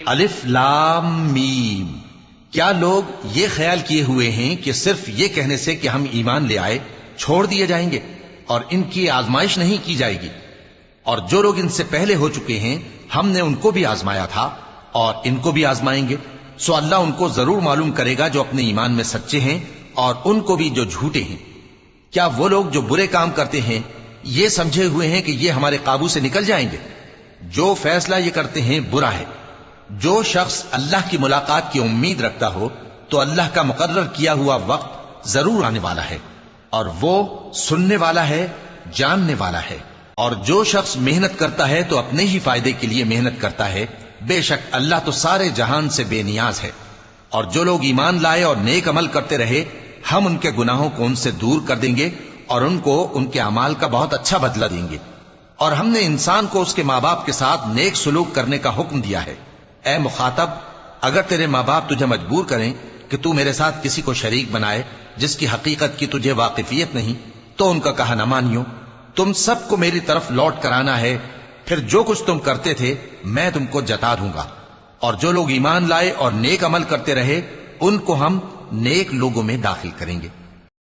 الف لام میم۔ کیا لوگ یہ خیال کیے ہوئے ہیں کہ صرف یہ کہنے سے کہ ہم ایمان لے آئے چھوڑ دیے جائیں گے اور ان کی آزمائش نہیں کی جائے گی؟ اور جو لوگ ان سے پہلے ہو چکے ہیں ہم نے ان کو بھی آزمایا تھا اور ان کو بھی آزمائیں گے، سو اللہ ان کو ضرور معلوم کرے گا جو اپنے ایمان میں سچے ہیں اور ان کو بھی جو جھوٹے ہیں۔ کیا وہ لوگ جو برے کام کرتے ہیں یہ سمجھے ہوئے ہیں کہ یہ ہمارے قابو سے نکل جائیں گے؟ جو فیصلہ یہ کرتے ہیں برا ہے۔ جو شخص اللہ کی ملاقات کی امید رکھتا ہو تو اللہ کا مقرر کیا ہوا وقت ضرور آنے والا ہے، اور وہ سننے والا ہے، جاننے والا ہے۔ اور جو شخص محنت کرتا ہے تو اپنے ہی فائدے کے لیے محنت کرتا ہے، بے شک اللہ تو سارے جہان سے بے نیاز ہے۔ اور جو لوگ ایمان لائے اور نیک عمل کرتے رہے ہم ان کے گناہوں کو ان سے دور کر دیں گے اور ان کو ان کے اعمال کا بہت اچھا بدلہ دیں گے۔ اور ہم نے انسان کو اس کے ماں باپ کے ساتھ نیک سلوک کرنے کا حکم دیا ہے۔ اے مخاطب، اگر تیرے ماں باپ تجھے مجبور کریں کہ تو میرے ساتھ کسی کو شریک بنائے جس کی حقیقت کی تجھے واقفیت نہیں تو ان کا کہا نہ مانیو۔ تم سب کو میری طرف لوٹ کر آنا ہے، پھر جو کچھ تم کرتے تھے میں تم کو جتا دوں گا۔ اور جو لوگ ایمان لائے اور نیک عمل کرتے رہے ان کو ہم نیک لوگوں میں داخل کریں گے۔